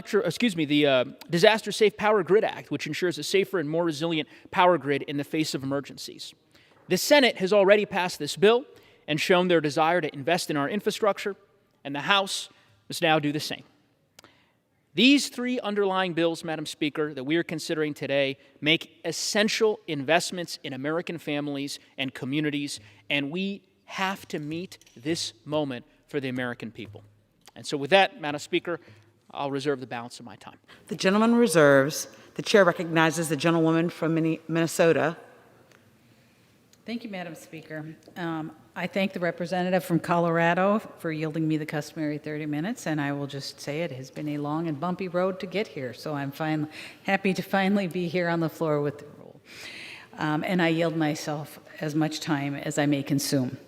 Disaster Safe Power Grid Act, which ensures a safer and more resilient power grid in the face of emergencies. The Senate has already passed this bill and shown their desire to invest in our infrastructure, and the House must now do the same. These three underlying bills, Madam Speaker, that we are considering today make essential investments in American families and communities, and we have to meet this moment for the American people. And so with that, Madam Speaker, I'll reserve the balance of my time. The gentleman reserves. The chair recognizes the gentlewoman from Minnesota. Thank you, Madam Speaker. I thank the representative from Colorado for yielding me the customary 30 minutes, and I will just say it has been a long and bumpy road to get here, so I'm happy to finally be here on the floor with the rule. And I yield myself as much time as I may consume.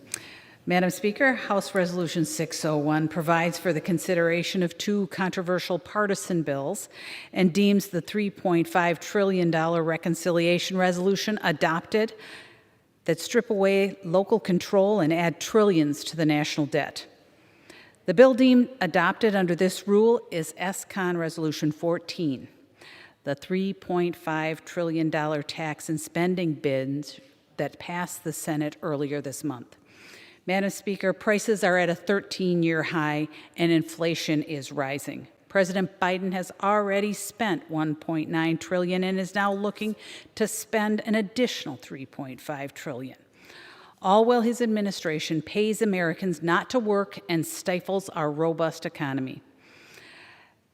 Madam Speaker, House Resolution 601 provides for the consideration of two controversial partisan bills and deems the $3.5 trillion reconciliation resolution adopted that strip away local control and add trillions to the national debt. The bill deemed adopted under this rule is S-Con Resolution 14, the $3.5 trillion tax and spending bill that passed the Senate earlier this month. Madam Speaker, prices are at a 13-year high and inflation is rising. President Biden has already spent $1.9 trillion and is now looking to spend an additional $3.5 trillion, all while his administration pays Americans not to work and stifles our robust economy.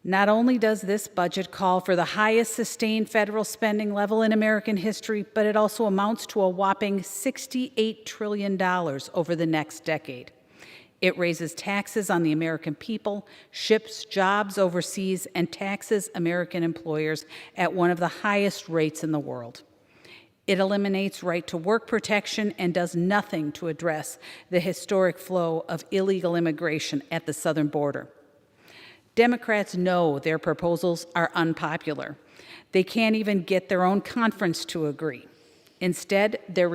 Not only does this budget call for the highest sustained federal spending level in American history, but it also amounts to a whopping $68 trillion over the next decade. It raises taxes on the American people, ships jobs overseas, and taxes American employers at one of the highest rates in the world. It eliminates right-to-work protection and does nothing to address the historic flow of illegal immigration at the southern border. Democrats know their proposals are unpopular. They can't even get their own conference to agree. Instead, they're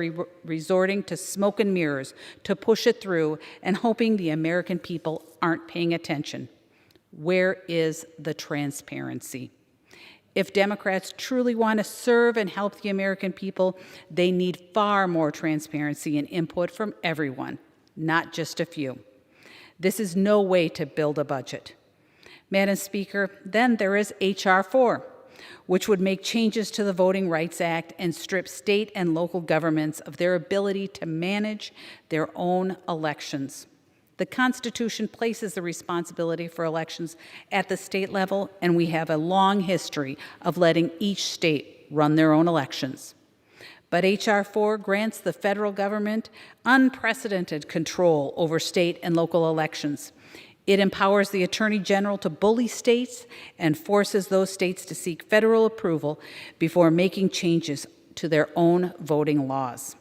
resorting to smoke and mirrors to push it through and hoping the American people aren't paying attention. Where is the transparency? If Democrats truly want to serve and help the American people, they need far more transparency and input from everyone, not just a few. This is no way to build a budget. Madam Speaker, then there is H.R. 4, which would make changes to the Voting Rights Act and strip state and local governments of their ability to manage their own elections. The Constitution places the responsibility for elections at the state level, and we have a long history of letting each state run their own elections. But H.R. 4 grants the federal government unprecedented control over state and local elections. It empowers the Attorney General to bully states and forces those states to seek federal approval before making changes to their own voting laws.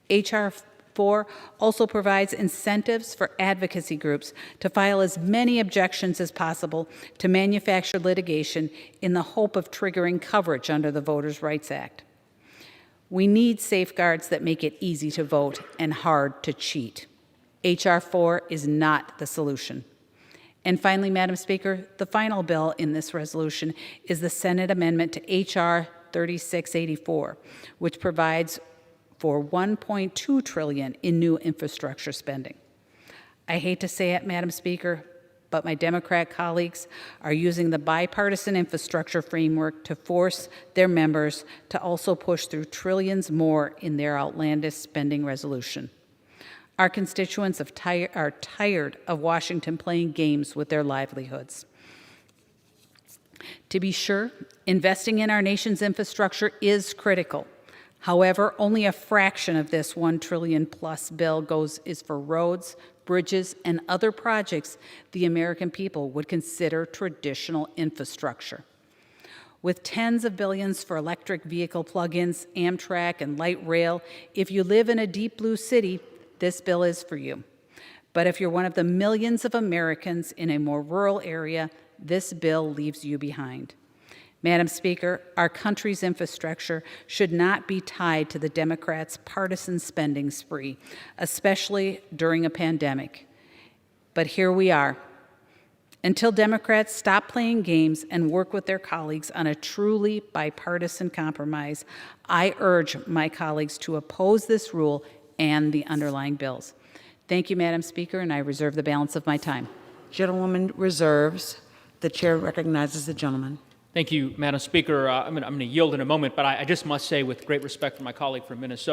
H.R. 4 also provides incentives for advocacy groups to file as many objections as possible to manufactured litigation in the hope of triggering coverage under the Voters' Rights Act. We need safeguards that make it easy to vote and hard to cheat. H.R. 4 is not the solution. And finally, Madam Speaker, the final bill in this resolution is the Senate amendment to H.R. 3684, which provides for $1.2 trillion in new infrastructure spending. I hate to say it, Madam Speaker, but my Democrat colleagues are using the bipartisan infrastructure framework to force their members to also push through trillions more in their outlandish spending resolution. Our constituents are tired of Washington playing games with their livelihoods. To be sure, investing in our nation's infrastructure is critical. However, only a fraction of this $1 trillion plus bill is for roads, bridges, and other projects the American people would consider traditional infrastructure. With tens of billions for electric vehicle plug-ins, Amtrak, and light rail, if you live in a deep blue city, this bill is for you. But if you're one of the millions of Americans in a more rural area, this bill leaves you behind. Madam Speaker, our country's infrastructure should not be tied to the Democrats' partisan spending spree, especially during a pandemic. But here we are. Until Democrats stop playing games and work with their colleagues on a truly bipartisan compromise, I urge my colleagues to oppose this rule and the underlying bills. Thank you, Madam Speaker, and I reserve the balance of my time. Gentlewoman reserves. The chair recognizes the gentleman. Thank you, Madam Speaker. I'm going to yield in a moment, but I just must say, with great respect for my colleague from Minnesota,